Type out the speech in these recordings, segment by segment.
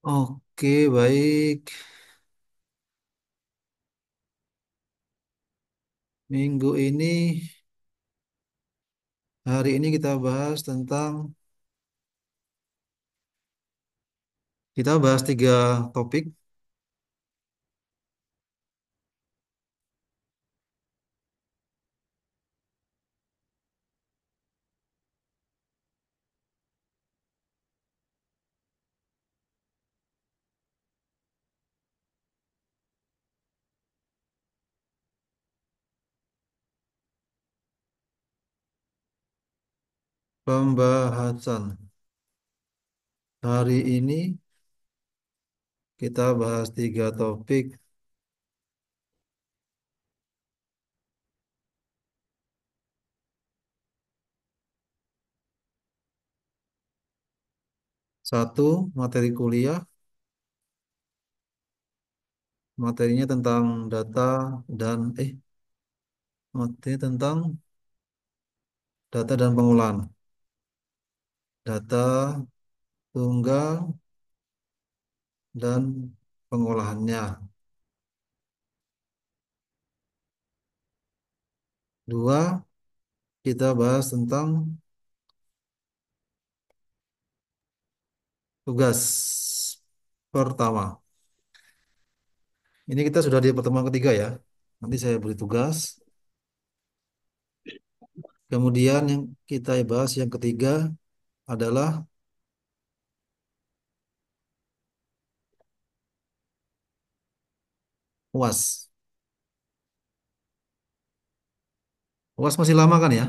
Oke, baik. Minggu ini, hari ini kita bahas tiga topik. Pembahasan hari ini kita bahas tiga topik. Satu, materi kuliah. Materinya tentang data dan materi tentang data dan pengolahan. Data tunggal dan pengolahannya. Dua, kita bahas tentang tugas pertama. Ini kita sudah di pertemuan ketiga ya. Nanti saya beri tugas. Kemudian yang kita bahas yang ketiga adalah UAS. UAS masih lama kan ya?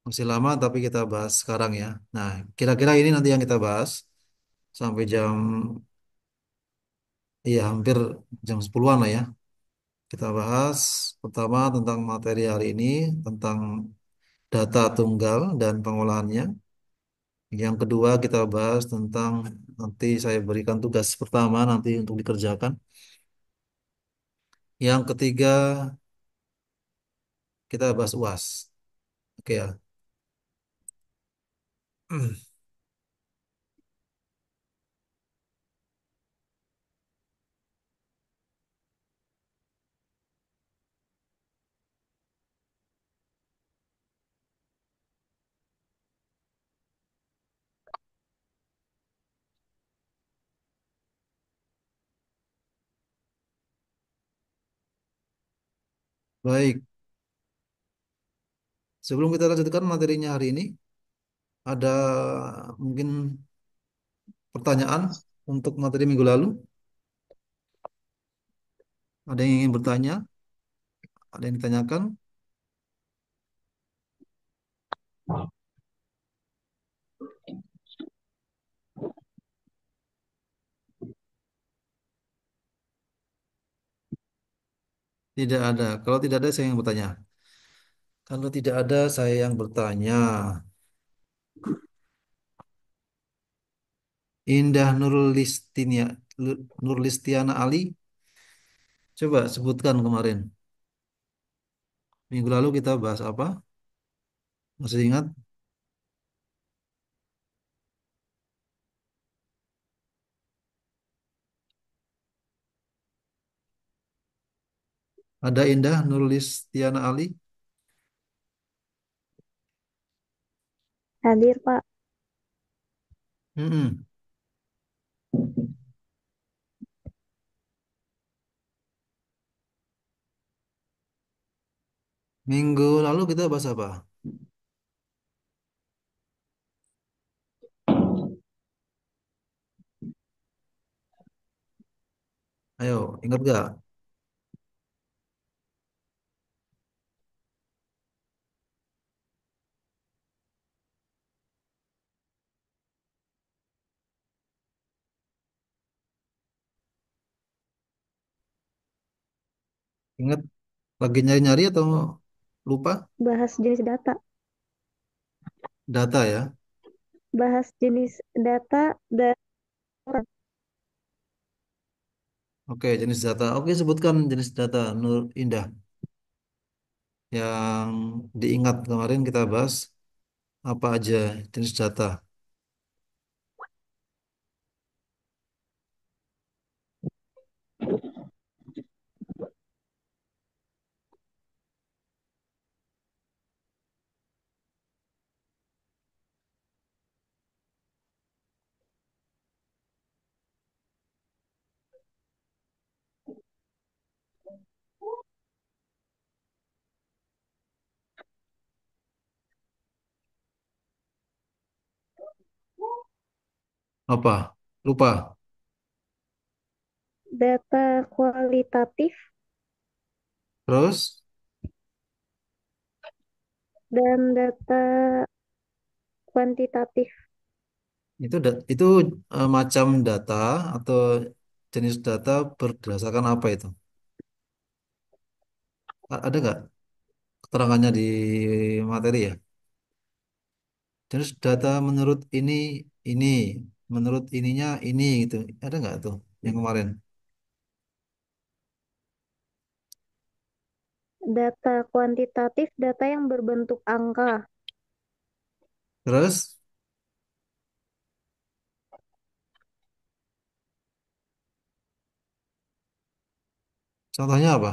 Masih lama tapi kita bahas sekarang ya. Nah, kira-kira ini nanti yang kita bahas sampai iya hampir jam 10-an lah ya. Kita bahas pertama tentang materi hari ini, tentang data tunggal dan pengolahannya. Yang kedua kita bahas tentang nanti saya berikan tugas pertama nanti untuk dikerjakan. Yang ketiga kita bahas UAS. Oke ya. Baik, sebelum kita lanjutkan materinya hari ini, ada mungkin pertanyaan untuk materi minggu lalu. Ada yang ingin bertanya? Ada yang ditanyakan? Tidak ada. Kalau tidak ada, saya yang bertanya. Kalau tidak ada, saya yang bertanya. Indah Nurlistiana Ali, coba sebutkan kemarin. Minggu lalu kita bahas apa? Masih ingat? Ada Indah Nurlistiana Ali? Hadir, Pak. Mm-mm. Minggu lalu kita bahas apa? Ayo, ingat gak? Ingat lagi nyari-nyari atau lupa? Bahas jenis data. Data ya. Bahas jenis data dan orang. Oke, jenis data. Oke, sebutkan jenis data Nur Indah yang diingat kemarin kita bahas apa aja jenis data. Apa? Lupa. Data kualitatif Terus, dan data kuantitatif. itu macam data atau jenis data berdasarkan apa itu? Ada nggak keterangannya di materi ya? Terus data menurut ini, menurut ininya ini gitu. Ada nggak tuh yang kemarin? Data kuantitatif, data yang berbentuk angka. Terus, contohnya apa?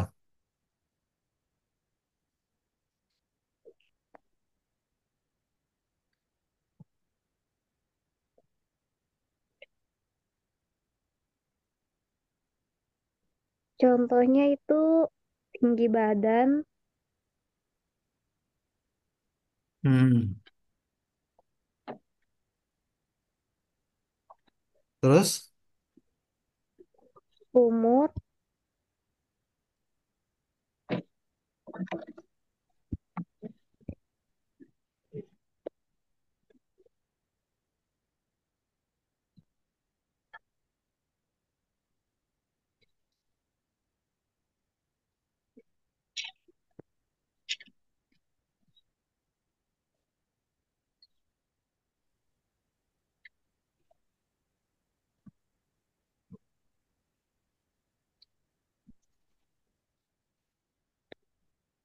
Contohnya itu tinggi badan, Hmm. Terus, umur,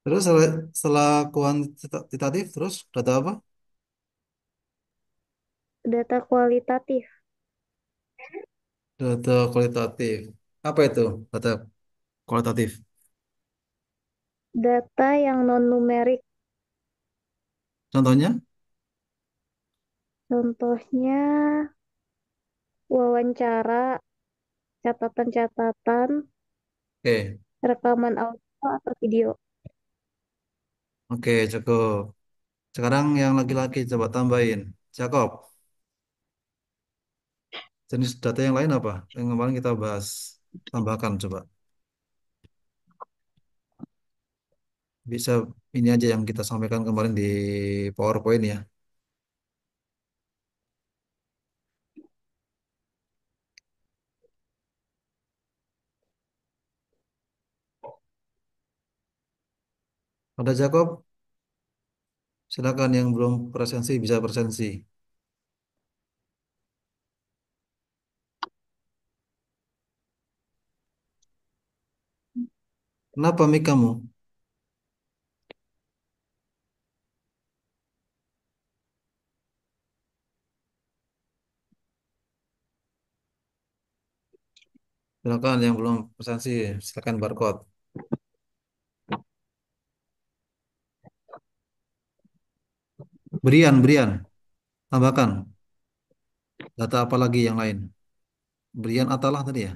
terus setelah kuantitatif, terus data apa? data kualitatif, Data kualitatif. Apa itu data kualitatif? data yang non-numerik. Contohnya? Contohnya wawancara, catatan-catatan, Oke, rekaman audio atau video. oke, cukup. Sekarang yang laki-laki coba tambahin. Jakob, jenis data yang lain apa? Yang kemarin kita bahas. Tambahkan coba. Bisa ini aja yang kita sampaikan kemarin di PowerPoint ya. Ada Jakob, silakan yang belum presensi bisa presensi. Kenapa mic kamu? Silakan yang belum presensi, silakan barcode. Brian, Brian, tambahkan. Data apa lagi yang lain? Brian Atalah tadi ya?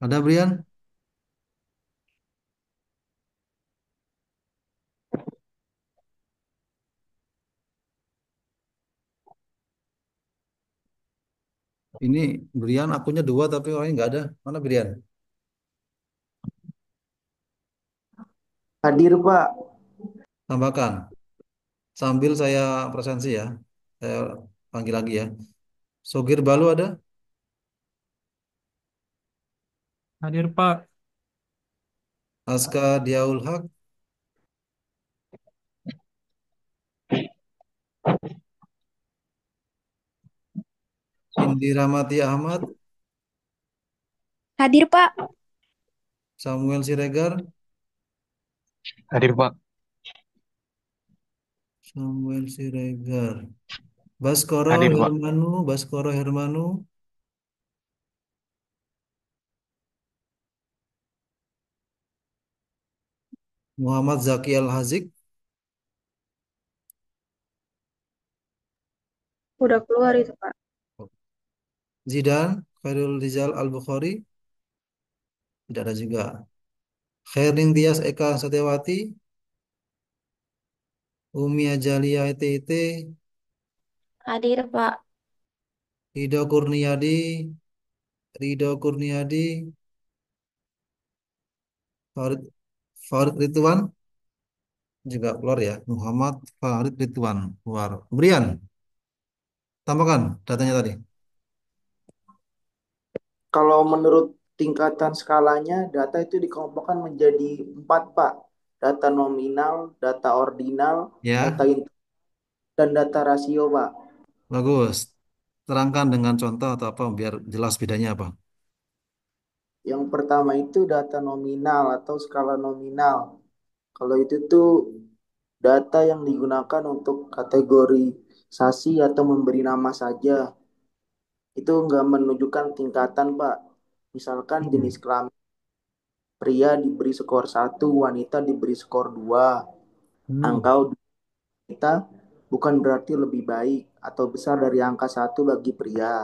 Ada Brian? Ini Brian akunnya dua tapi orangnya nggak ada. Mana Brian? Hadir, Pak. Tambahkan. Sambil saya presensi ya. Saya panggil lagi ya. Sogir Balu ada? Hadir Pak. Aska Diaul Haq, Indira Mati Ahmad, Hadir, Pak. Samuel Siregar, Hadir, Pak. Samuel Siregar, Baskoro Hadir, Pak. Hermanu, Baskoro Hermanu, Muhammad Zaki Al Hazik, Udah keluar itu, Pak. Zidan, Khairul Rizal Al-Bukhari, tidak ada juga. Khairin Tias Eka Satyawati, Umi Ajalia ETT, Hadir, Pak. Ridho Kurniadi, Ridho Kurniadi, Farid, Farid Ridwan, juga keluar ya. Muhammad Farid Ridwan, keluar. Brian, tambahkan datanya tadi. Kalau menurut tingkatan skalanya, data itu dikelompokkan menjadi empat, Pak. Data nominal, data ordinal, data Ya, dan data rasio, Pak. bagus. Terangkan dengan contoh atau apa biar jelas bedanya apa. Yang pertama itu data nominal atau skala nominal. Kalau itu tuh data yang digunakan untuk kategorisasi atau memberi nama saja. Itu nggak menunjukkan tingkatan, Pak. Misalkan jenis Hmm. kelamin pria diberi skor 1, wanita diberi skor 2. Hmm. Angka wanita bukan berarti lebih baik atau besar dari angka 1 bagi pria.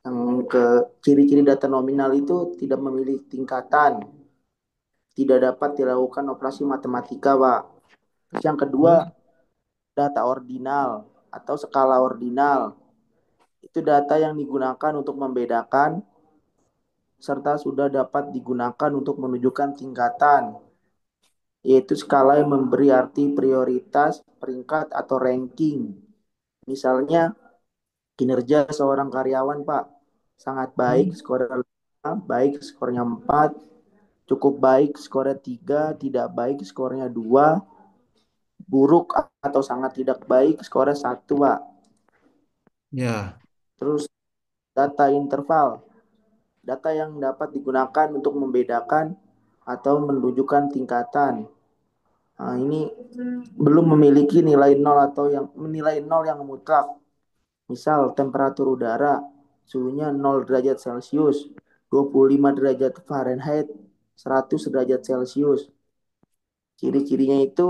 Yang ke ciri-ciri data nominal itu tidak memiliki tingkatan, tidak dapat dilakukan operasi matematika, Pak. Terus yang kedua, Terus? data ordinal atau skala ordinal. Itu data yang digunakan untuk membedakan serta sudah dapat digunakan untuk menunjukkan tingkatan, yaitu skala yang memberi arti prioritas, peringkat, atau ranking. Misalnya, kinerja seorang karyawan, Pak, sangat baik, Hmm. skornya 5, baik skornya 4, cukup baik skornya 3, tidak baik skornya 2, buruk atau sangat tidak baik skornya 1, Pak. Ya, Terus data interval, data yang dapat digunakan untuk membedakan atau menunjukkan tingkatan. Nah, ini belum memiliki nilai nol atau yang menilai nol yang mutlak. Misal temperatur udara, suhunya 0 derajat Celcius, 25 derajat Fahrenheit, 100 derajat Celcius. Ciri-cirinya itu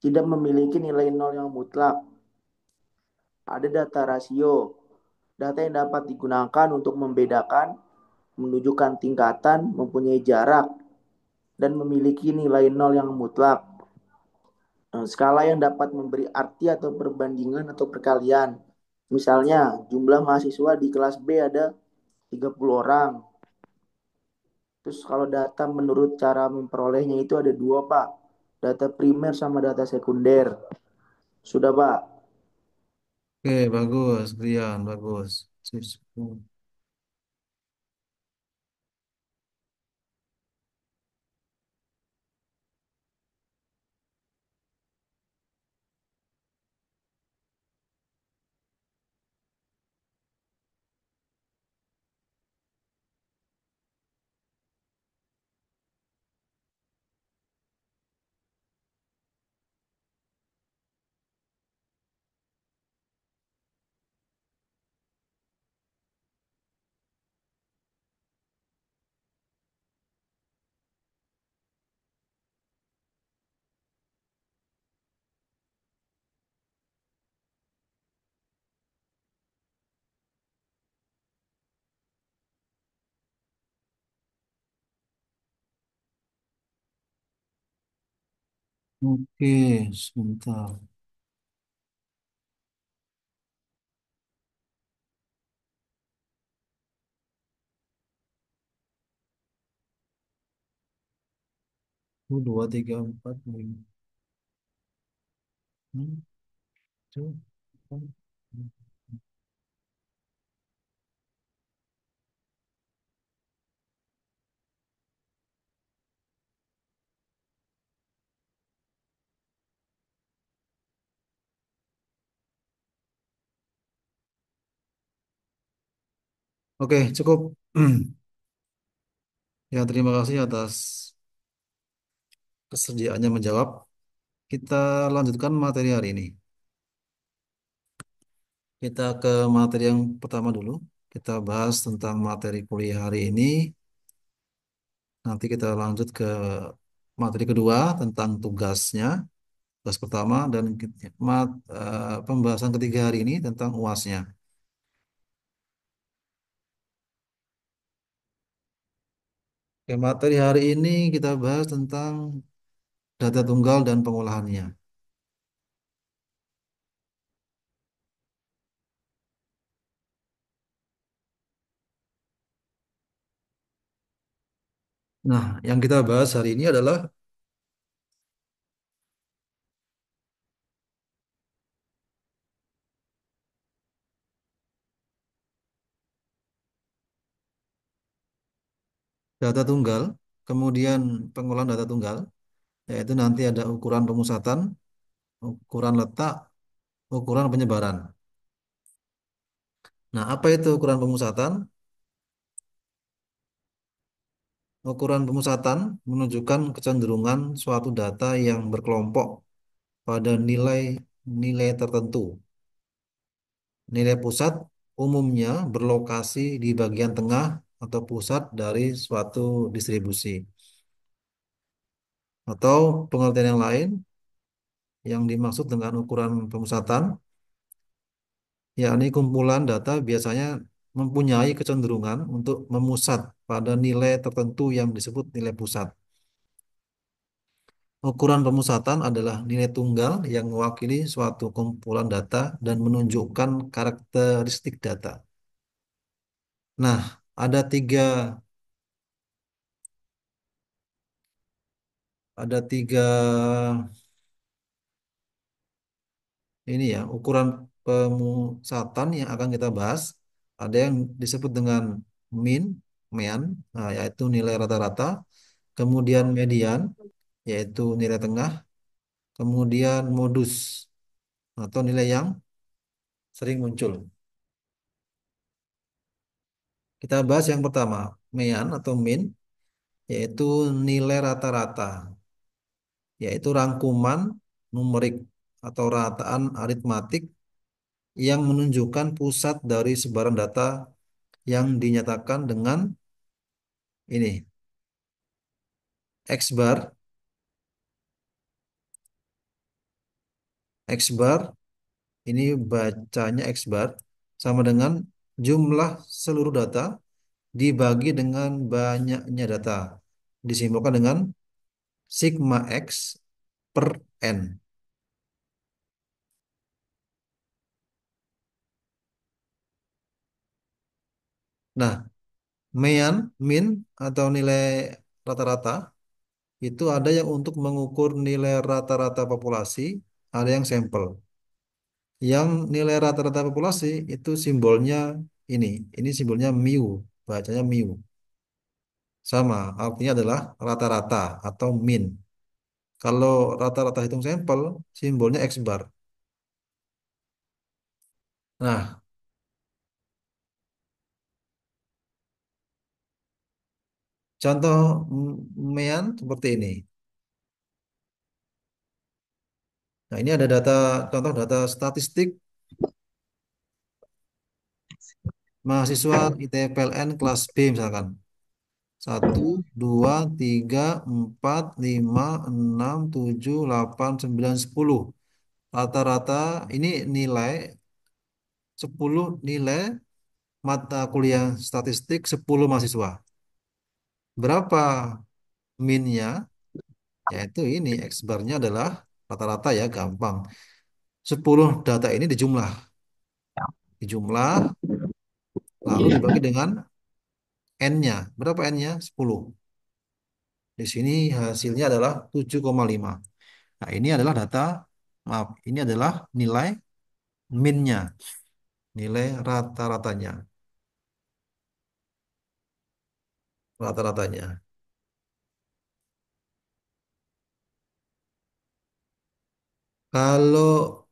tidak memiliki nilai nol yang mutlak. Ada data rasio, data yang dapat digunakan untuk membedakan, menunjukkan tingkatan, mempunyai jarak, dan memiliki nilai nol yang mutlak. Skala yang dapat memberi arti atau perbandingan atau perkalian. Misalnya, jumlah mahasiswa di kelas B ada 30 orang. Terus kalau data menurut cara memperolehnya itu ada dua, Pak. Data primer sama data sekunder. Sudah, Pak. oke, bagus, Brian, bagus. Oke, sebentar. Dua, tiga, empat, lima. Hmm, tuh, empat. Oke, cukup. Ya, terima kasih atas kesediaannya menjawab. Kita lanjutkan materi hari ini. Kita ke materi yang pertama dulu. Kita bahas tentang materi kuliah hari ini. Nanti kita lanjut ke materi kedua tentang tugasnya, tugas pertama, dan pembahasan ketiga hari ini tentang UASnya. Oke, materi hari ini kita bahas tentang data tunggal dan pengolahannya. Nah, yang kita bahas hari ini adalah data tunggal, kemudian pengolahan data tunggal, yaitu nanti ada ukuran pemusatan, ukuran letak, ukuran penyebaran. Nah, apa itu ukuran pemusatan? Ukuran pemusatan menunjukkan kecenderungan suatu data yang berkelompok pada nilai-nilai tertentu. Nilai pusat umumnya berlokasi di bagian tengah atau pusat dari suatu distribusi. Atau pengertian yang lain yang dimaksud dengan ukuran pemusatan, yakni kumpulan data biasanya mempunyai kecenderungan untuk memusat pada nilai tertentu yang disebut nilai pusat. Ukuran pemusatan adalah nilai tunggal yang mewakili suatu kumpulan data dan menunjukkan karakteristik data. Nah, ada tiga ini ya ukuran pemusatan yang akan kita bahas. Ada yang disebut dengan mean, mean, nah, yaitu nilai rata-rata. Kemudian median, yaitu nilai tengah. Kemudian modus atau nilai yang sering muncul. Kita bahas yang pertama, mean atau mean, yaitu nilai rata-rata, yaitu rangkuman numerik atau rataan aritmatik yang menunjukkan pusat dari sebaran data yang dinyatakan dengan ini X bar. X bar ini bacanya X bar sama dengan jumlah seluruh data dibagi dengan banyaknya data, disimbolkan dengan sigma X per N. Nah, mean atau nilai rata-rata itu ada yang untuk mengukur nilai rata-rata populasi, ada yang sampel. Yang nilai rata-rata populasi itu simbolnya ini. Ini simbolnya mu, bacanya mu. Sama, artinya adalah rata-rata atau min. Kalau rata-rata hitung sampel, simbolnya X bar. Nah, contoh mean seperti ini. Nah, ini ada contoh data statistik mahasiswa ITPLN kelas B misalkan. Satu, dua, tiga, empat, lima, enam, tujuh, delapan, sembilan, 10. Rata-rata ini nilai 10 nilai mata kuliah statistik 10 mahasiswa. Berapa minnya? Yaitu ini X bar-nya adalah rata-rata ya, gampang. 10 data ini dijumlah lalu dibagi dengan N-nya. Berapa N-nya? 10. Di sini hasilnya adalah 7,5. Nah, ini adalah maaf, ini adalah nilai min-nya, nilai rata-ratanya. Kalau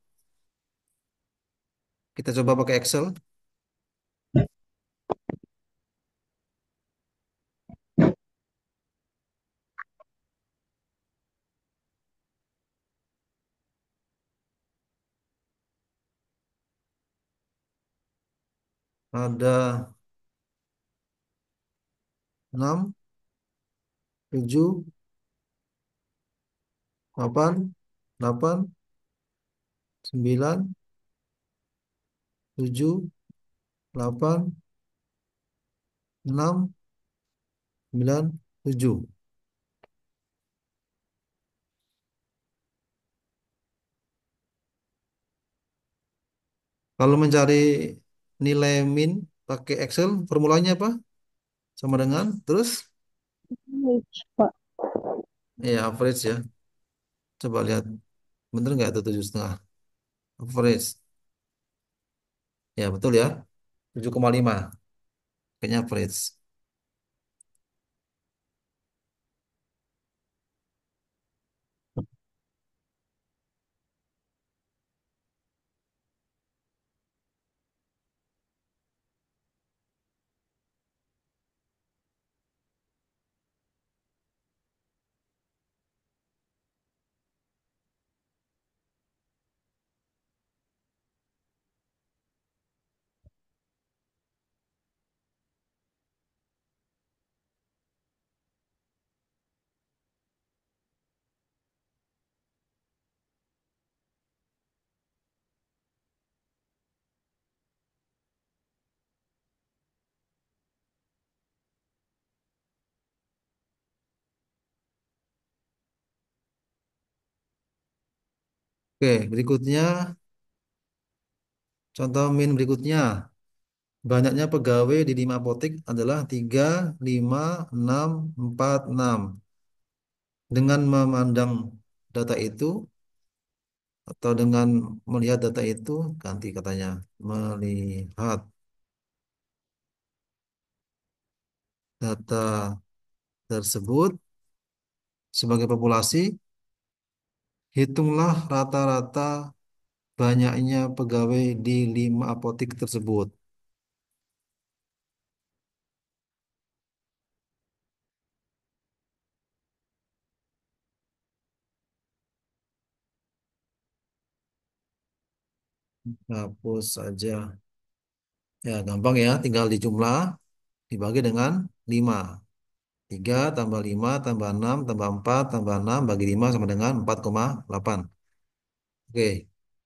kita coba pakai Excel, ada 6, 7, 8, 8, 9, 7, 8, 6, 9. 7. Kalau mencari nilai min pakai Excel, formulanya apa? Sama dengan, terus, Pak. ya average ya. Coba lihat, bener nggak itu 7,5? Average. Ya betul ya, 7,5. Kayaknya average. Oke, berikutnya, contoh min berikutnya. Banyaknya pegawai di 5 apotek adalah 3, 5, 6, 4, 6. Dengan memandang data itu, atau dengan melihat data itu, ganti katanya, melihat data tersebut sebagai populasi, hitunglah rata-rata banyaknya pegawai di 5 apotek tersebut. Hapus saja. Ya, gampang ya, tinggal dijumlah, dibagi dengan 5. 3 tambah 5 tambah 6 tambah 4 tambah 6 bagi 5 sama dengan 4,8. Oke,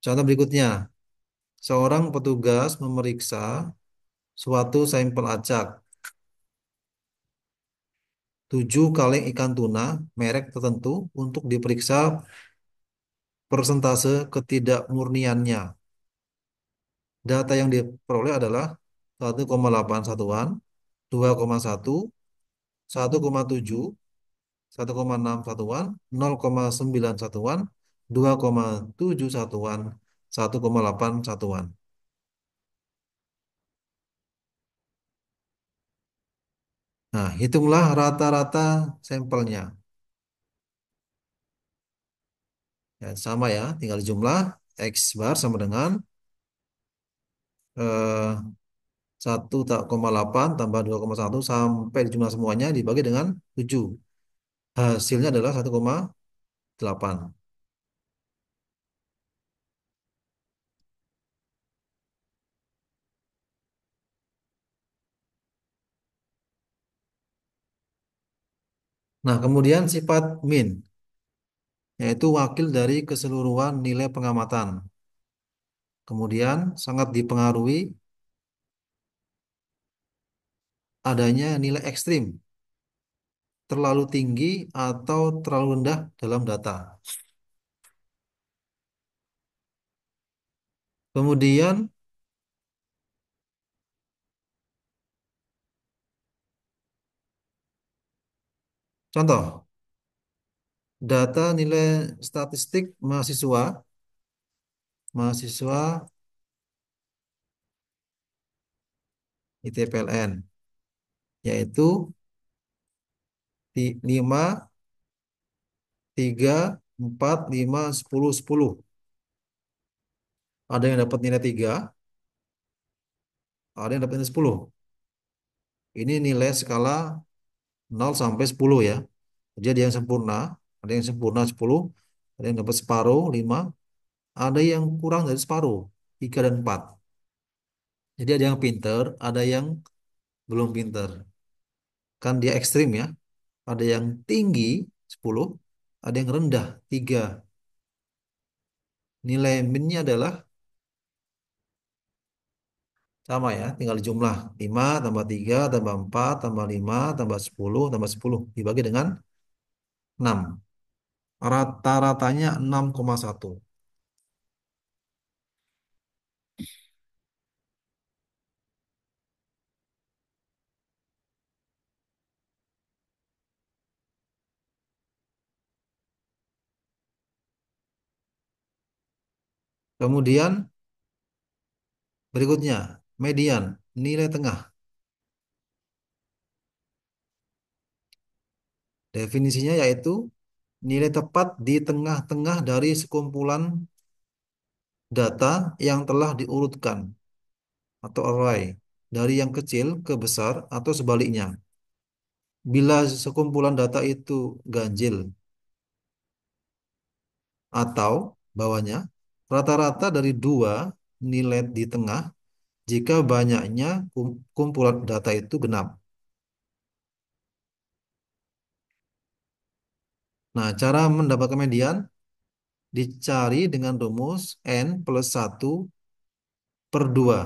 contoh berikutnya. Seorang petugas memeriksa suatu sampel acak. 7 kaleng ikan tuna merek tertentu untuk diperiksa persentase ketidakmurniannya. Data yang diperoleh adalah 1,8 satuan, 2,1, 1,7, 1,6 satuan, 0,9 satuan, 2,7 satuan, 1,8 satuan. Nah, hitunglah rata-rata sampelnya. Ya, sama ya, tinggal jumlah X bar sama dengan eh, 1,8 tambah 2,1 sampai jumlah semuanya dibagi dengan 7. Hasilnya adalah 1,8. Nah, kemudian sifat min, yaitu wakil dari keseluruhan nilai pengamatan. Kemudian sangat dipengaruhi adanya nilai ekstrim, terlalu tinggi atau terlalu rendah dalam data. Kemudian contoh, data nilai statistik mahasiswa ITPLN, yaitu 5, 3, 4, 5, 10, 10. Ada yang dapat nilai 3, ada yang dapat nilai 10. Ini nilai skala 0 sampai 10 ya. Jadi ada yang sempurna 10, ada yang dapat separuh 5, ada yang kurang dari separuh 3 dan 4. Jadi ada yang pinter, ada yang belum pinter. Kan dia ekstrim ya. Ada yang tinggi 10, ada yang rendah 3. Nilai minnya adalah Sama ya, tinggal jumlah 5 tambah 3 tambah 4 tambah 5 tambah 10 dibagi dengan 6. Rata-ratanya 6,1. Kemudian berikutnya, median, nilai tengah. Definisinya yaitu nilai tepat di tengah-tengah dari sekumpulan data yang telah diurutkan atau array dari yang kecil ke besar atau sebaliknya. Bila sekumpulan data itu ganjil atau bawahnya, rata-rata dari dua nilai di tengah jika banyaknya kumpulan data itu genap. Nah, cara mendapatkan median dicari dengan rumus n plus 1/2,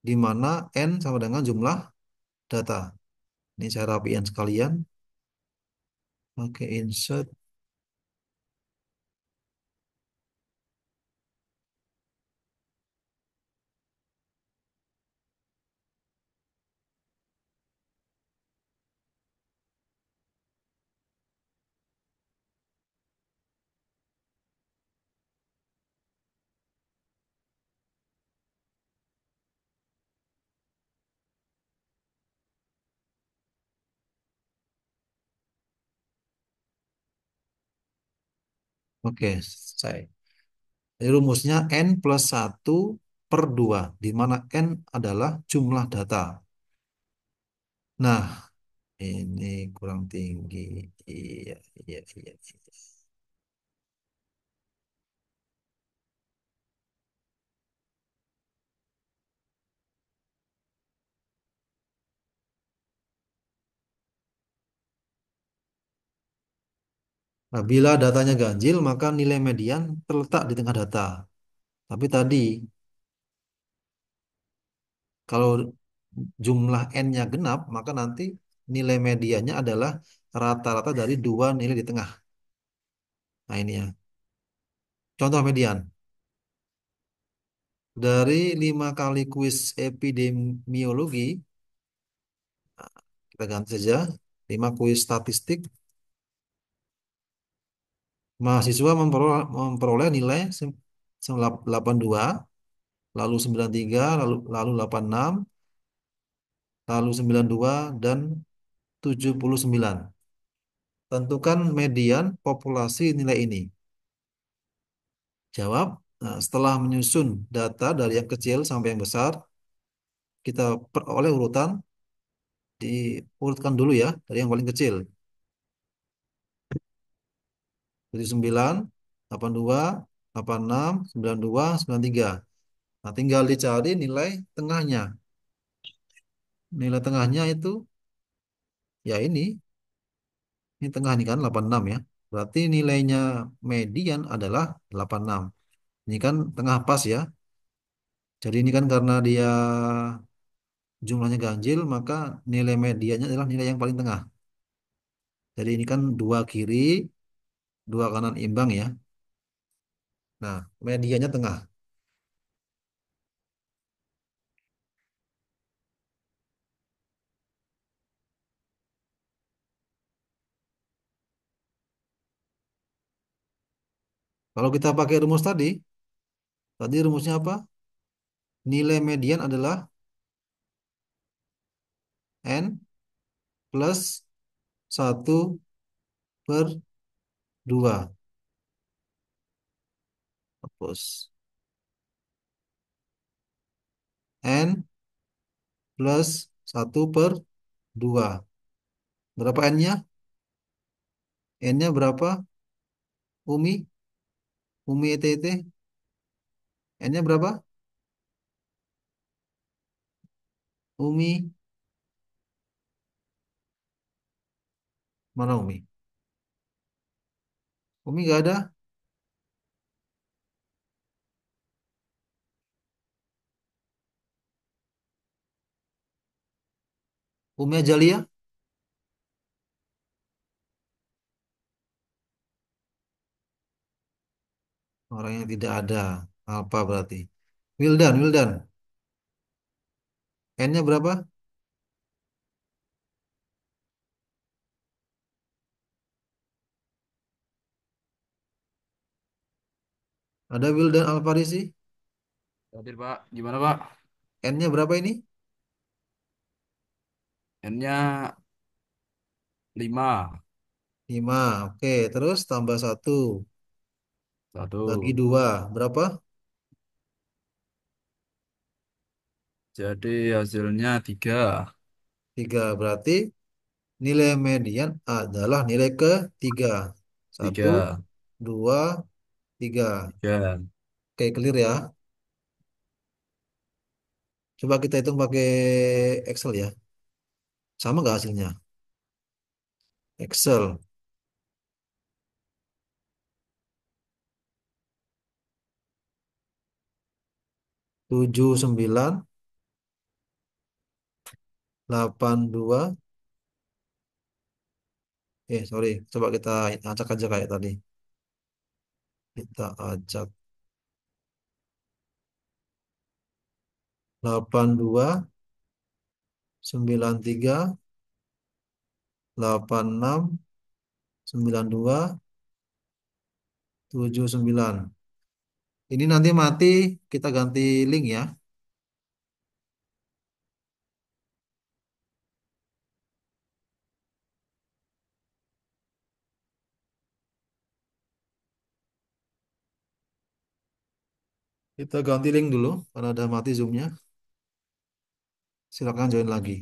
di mana n sama dengan jumlah data. Ini saya rapiin sekalian. Oke, insert. Oke, saya. Jadi rumusnya n plus 1/2, di mana n adalah jumlah data. Nah, ini kurang tinggi. Iya, iya, iya, iya. Nah, bila datanya ganjil, maka nilai median terletak di tengah data. Tapi tadi, kalau jumlah n-nya genap, maka nanti nilai mediannya adalah rata-rata dari dua nilai di tengah. Nah, ini ya. Contoh median. Dari 5 kali kuis epidemiologi, kita ganti saja. 5 kuis statistik, mahasiswa memperoleh nilai 82, lalu 93, lalu 86, lalu 92, dan 79. Tentukan median populasi nilai ini. Jawab, nah, setelah menyusun data dari yang kecil sampai yang besar, kita peroleh urutan, diurutkan dulu ya, dari yang paling kecil. 79, 82, 86, 92, 93. Nah, tinggal dicari nilai tengahnya. Nilai tengahnya itu, ya ini tengah ini kan 86 ya. Berarti nilainya median adalah 86. Ini kan tengah pas ya. Jadi ini kan karena dia jumlahnya ganjil, maka nilai mediannya adalah nilai yang paling tengah. Jadi ini kan dua kiri, dua kanan imbang ya. Nah, mediannya tengah. Kalau kita pakai rumus tadi rumusnya apa? Nilai median adalah N plus 1/2. Hapus. N plus 1/2. Berapa N-nya? N-nya berapa? Umi? Umi ETT? N-nya berapa? Umi? Mana Umi? Umi nggak ada? Umi Ajalia, orang yang tidak ada. Apa berarti? Wildan, Wildan. N-nya berapa? Ada Wildan Alfarisi? Hadir Pak, gimana Pak? N-nya berapa ini? N-nya 5. 5. Oke, terus tambah satu. Bagi Satu. 2. Berapa? Jadi hasilnya 3. 3. Berarti nilai median adalah nilai ketiga. Satu, 3. 2, 3. 3. Oke, clear ya. Coba kita hitung pakai Excel ya. Sama nggak hasilnya? Excel. 79, 82. Sorry. Coba kita acak aja kayak tadi. Kita acak. 82, 93, 86, 92, 79. Ini nanti mati, kita ganti link ya. Kita ganti link dulu, karena ada mati Zoom-nya. Silakan join lagi.